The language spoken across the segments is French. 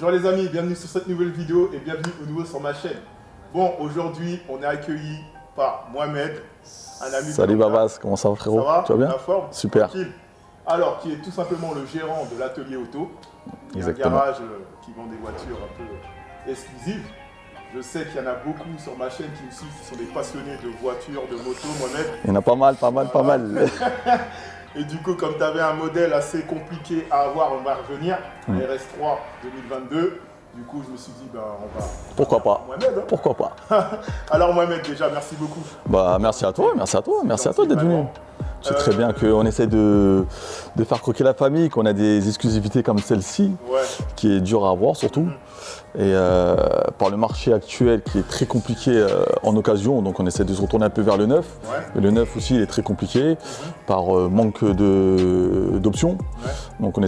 Bonjour les amis, bienvenue sur cette nouvelle vidéo et bienvenue au nouveau sur ma chaîne. Bon, aujourd'hui, on est accueilli par Mohamed, un ami. Salut Babas, comment ça va frérot? Ça va? Tu vas bien? La forme? Super. Tranquille. Alors, qui est tout simplement le gérant de l'atelier auto. Il y a un Exactement. garage qui vend des voitures un peu exclusives. Je sais qu'il y en a beaucoup sur ma chaîne qui me suivent, qui sont des passionnés de voitures, de motos, Mohamed. Il y en a pas mal. Et du coup, comme tu avais un modèle assez compliqué à avoir, on va revenir, RS3 2022. Du coup, je me suis dit, ben, on va... Pourquoi pas? Mohamed, hein. Pourquoi pas? Alors Mohamed, déjà, merci beaucoup. Bah merci à toi d'être venu. Tu sais très bien qu'on essaie de faire croquer la famille, qu'on a des exclusivités comme celle-ci, Ouais. qui est dure à avoir surtout. Et par le marché actuel qui est très compliqué en occasion, donc on essaie de se retourner un peu vers le neuf. Ouais. Mais le neuf aussi il est très compliqué par manque d'options. Ouais. Donc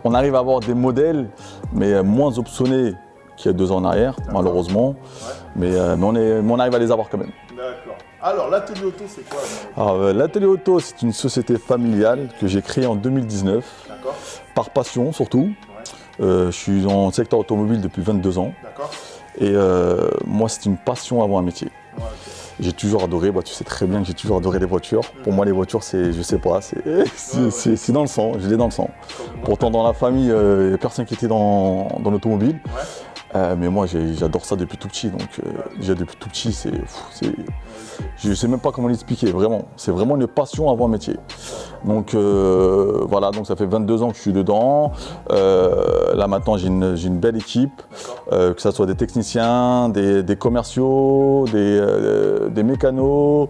on arrive à avoir des modèles, mais moins optionnés qu'il y a 2 ans en arrière, malheureusement. Ouais. Mais on arrive à les avoir quand même. D'accord. Alors, l'atelier auto, c'est quoi? Alors, l'atelier auto, c'est une société familiale que j'ai créée en 2019, D'accord. par passion surtout. Ouais. Je suis dans le secteur automobile depuis 22 ans. D'accord. Et moi, c'est une passion avant un métier. Ouais, ok. J'ai toujours adoré, tu sais très bien que j'ai toujours adoré les voitures. Pour moi, les voitures, c'est, je sais pas, c'est dans le sang, je l'ai dans le sang. Comme moi. Pourtant, dans la famille, il n'y a personne qui était dans l'automobile. Ouais. Mais moi, j'adore ça depuis tout petit. Donc, déjà depuis tout petit, je ne sais même pas comment l'expliquer, vraiment. C'est vraiment une passion avant un métier. Donc, voilà, donc ça fait 22 ans que je suis dedans. Là, maintenant, j'ai une belle équipe, que ce soit des techniciens, des commerciaux, des mécanos.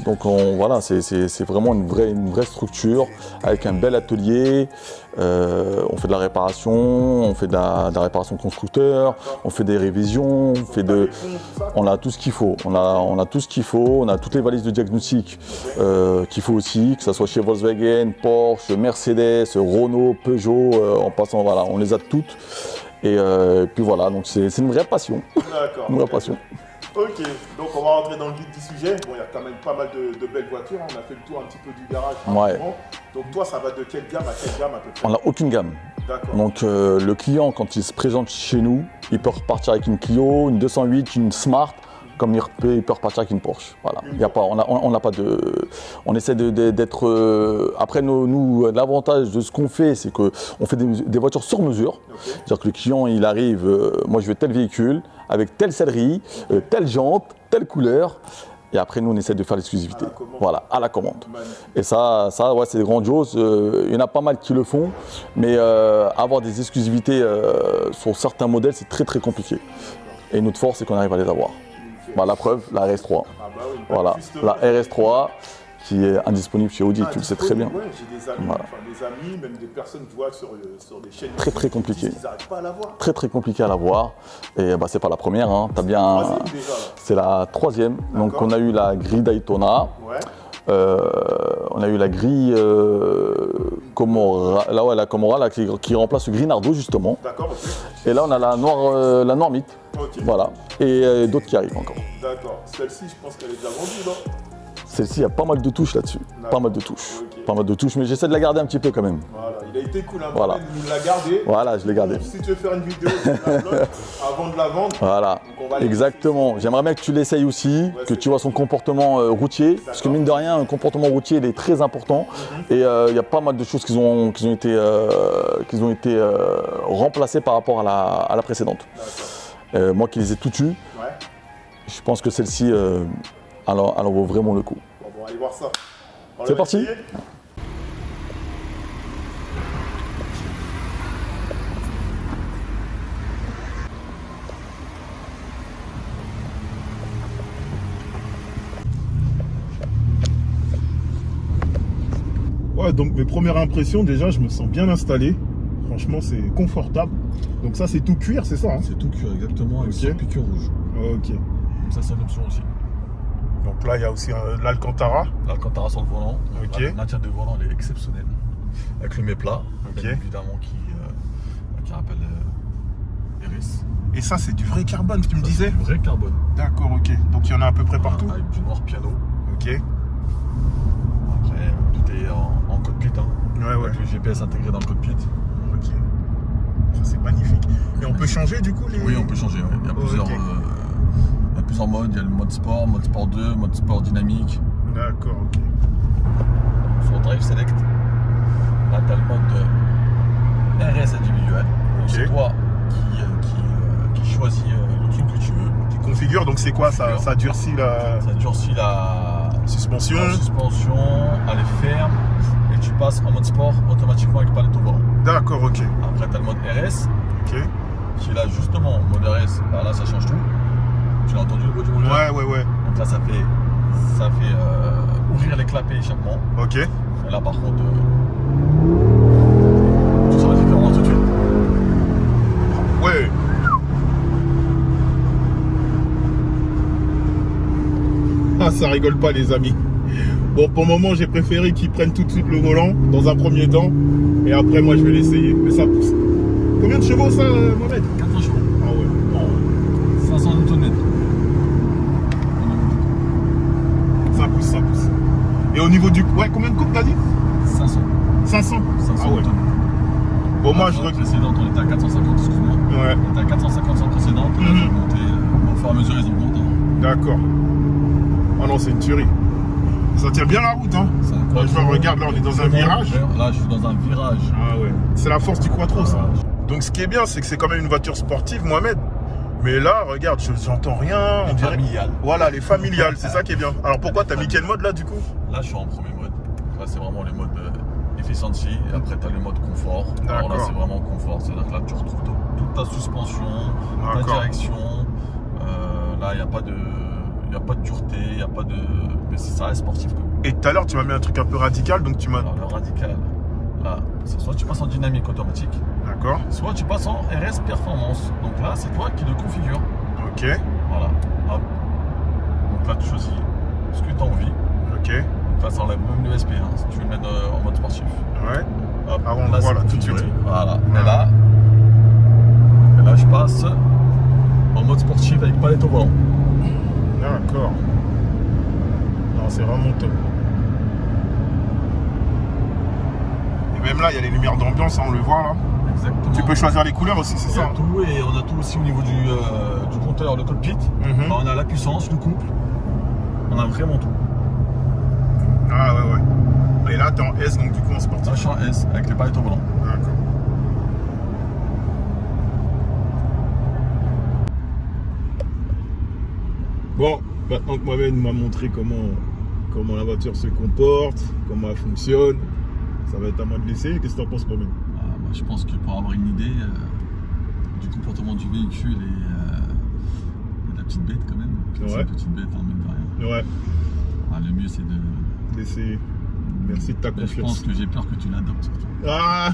Donc, voilà, c'est vraiment une vraie structure avec un bel atelier. On fait de la réparation, on fait de la réparation constructeur, on fait des révisions, on a tout ce qu'il faut. On a tout ce qu'il faut, on a toutes les valises de diagnostic qu'il faut aussi, que ce soit chez Volkswagen, Porsche, Mercedes, Renault, Peugeot, en passant, voilà, on les a toutes. Et puis voilà, donc c'est une vraie passion. D'accord. Une vraie passion. Ok, donc on va rentrer dans le vif du sujet. Bon, il y a quand même pas mal de belles voitures. On a fait le tour un petit peu du garage. Ouais. Donc toi, ça va de quelle gamme à quelle gamme à peu près? On n'a aucune gamme. D'accord. Donc le client, quand il se présente chez nous, il peut repartir avec une Clio, une 208, une Smart, comme il peut repartir avec une Porsche. Voilà. Il y a pas, on n'a pas de. On essaie d'être. Après, nous l'avantage de ce qu'on fait, c'est qu'on fait des voitures sur mesure. Ok. C'est-à-dire que le client, il arrive, moi je veux tel véhicule, avec telle sellerie, telle jante, telle couleur. Et après, nous, on essaie de faire l'exclusivité. Voilà, à la commande. Magnifique. Et ça ouais, c'est grandiose. Il y en a pas mal qui le font, mais avoir des exclusivités sur certains modèles, c'est très compliqué. Et notre force, c'est qu'on arrive à les avoir. Bah, la preuve, la RS3. Ah bah oui, Voilà, justement, la RS3 qui est indisponible chez Audi, tu le sais très bien. Ouais, j'ai des amis, Voilà. enfin, des amis, même des personnes que je vois sur des chaînes. Très compliqué. Ils n'arrivent pas à l'avoir. Très compliqué à l'avoir. Et bah, c'est pas la première, hein. T'as bien. Troisième déjà, là. C'est la 3e. Donc on a eu la grille Daytona. Ouais. On a eu la grille Comora, la Comora là, qui remplace le gris Nardo justement. D'accord, ok. Et là on a la noire mythe. Ok. Voilà. Et d'autres qui arrivent encore. D'accord. Celle-ci, je pense qu'elle est déjà vendue, non? Celle-ci, il y a pas mal de touches là-dessus. D'accord. Pas mal de touches. Ok. Pas mal de touches, mais j'essaie de la garder un petit peu quand même. Voilà, il a été cool, hein. Voilà. Il nous l'a gardé. Voilà, je l'ai gardé. Si tu veux faire une vidéo, tu la bloques avant de la vendre. Voilà, Donc, on va exactement. J'aimerais bien que tu l'essayes aussi, que tu vois son comportement routier. Parce que mine de rien, un comportement routier, il est très important. Et il y a pas mal de choses qui ont été remplacées par rapport à la précédente. Moi qui les ai toutes eues, Ouais. je pense que celle-ci, elle en vaut vraiment le coup. Bon, on va aller voir ça. On C'est va parti. essayer. Ouais, donc mes premières impressions, déjà, je me sens bien installé. Franchement, c'est confortable. Donc ça, c'est tout cuir, c'est ça, hein? C'est tout cuir, exactement, avec Ok. piqûre rouge. Ok. Donc ça, c'est une option aussi. Donc là, il y a aussi l'Alcantara. L'Alcantara sur le volant, Ok. le maintien de volant, il est exceptionnel. Avec le méplat, Ok. bien évidemment, qui rappelle Iris. Et ça, c'est du vrai carbone, tu me disais? Vrai carbone. D'accord, ok. Donc il y en a à peu près partout? Avec du noir piano. Ok. Après, tout est en cockpit. Hein. Ouais, ouais. Avec le GPS intégré dans le cockpit. Ok. c'est magnifique. Et on peut changer du coup les... Oui, on peut changer. Ouais. Il y a plusieurs, Ok. il y a plusieurs modes. Il y a le mode sport 2, mode sport dynamique. D'accord, ok. Sur Drive Select, là tu as le mode RS individuel. Donc, c'est toi qui choisis le truc que tu veux. Tu configures, donc c'est quoi ça? Ça durcit la Ça durcit la suspension. elle est ferme et tu passes en mode sport automatiquement avec palette au volant. D'accord, ok. Après tu as le mode RS Ok. qui est là justement, mode RS, bah là ça change tout. Tu l'as entendu le bruit du moteur? Ouais. Donc là ça fait ouvrir les clapets échappement. Ok. Et là par contre, tu sens la différence tout de suite. Ouais. Ah, ça rigole pas, les amis. Bon, pour le moment, j'ai préféré qu'ils prennent tout de suite le volant dans un premier temps. Et après, moi, je vais l'essayer. Mais ça pousse. Combien de chevaux, ça, Mohamed? 400 chevaux. Ah ouais. Bon, 500 Nm. Ça pousse, ça pousse. Et au niveau du... Ouais, combien de coupes, t'as dit? 500. 500. 500 Ah ouais. Nm. Bon, moi, je Dans le regrette. précédent, on était à 450, excuse-moi. Ouais. On était à 450 sur le précédent, puis là, Mhm. ils ont monté, au fur et à mesure, ils augmentent. Hein. D'accord. Oh non, c'est une tuerie. Ça tient bien la route, hein. C'est un Quand je quattro. regarde, là, on est dans un virage. Là, je suis dans un virage. Ah ouais. C'est la force du quattro, ça. Voilà. Donc, ce qui est bien, c'est que c'est quand même une voiture sportive, Mohamed. Mais là, regarde, j'entends rien. On dirait... Familial. Voilà, les familiales, c'est ça qui est bien. Alors pourquoi t'as mis quel mode là du coup? Là, je suis en premier mode. Là, c'est vraiment le mode efficiency. Et après, tu as le mode confort. Alors là, D'accord. c'est vraiment confort. C'est-à-dire que là, tu retrouves toute ta suspension, ta D'accord. direction. Là, il n'y a pas de dureté, il n'y a pas de. Mais ça reste sportif. Quoi. Et tout à l'heure, tu m'as mis un truc un peu radical, donc tu m'as. Alors, le radical, là, c'est soit tu passes en dynamique automatique, D'accord. soit tu passes en RS performance. Donc là, c'est toi qui le configure. Ok. Voilà. Hop. Donc là, tu choisis ce que tu as envie. Ok. Donc là, ça enlève même le SP, hein, si tu veux le mettre en mode sportif. Ouais. Hop, Ah, on le voit là, tout de configuré. suite. Voilà. Voilà. Et là, je passe en mode sportif avec palette au volant. D'accord. Non, c'est vraiment top. Et même là, il y a les lumières d'ambiance, hein, on le voit là. Exactement. Tu peux choisir les couleurs aussi, c'est Il y a ça? tout et on a tout aussi au niveau du compteur, le cockpit. Mhm. Bah, on a la puissance, le couple. On a vraiment tout. Ah ouais. Et là, t'es en S, donc du coup en sportif. Là, je suis en S avec les palettes au volant. D'accord. Bon, maintenant que Mohamed m'a montré comment la voiture se comporte, comment elle fonctionne, ça va être à moi de l'essayer. Qu'est-ce que tu en penses, Mohamed? Je pense que pour avoir une idée du comportement du véhicule et de la petite bête quand même. C'est Ouais. une petite bête, hein, mine de rien. Ouais, Le mieux c'est de... d'essayer. Merci de ta Mais je confiance. pense que j'ai peur que tu l'adoptes surtout. Ah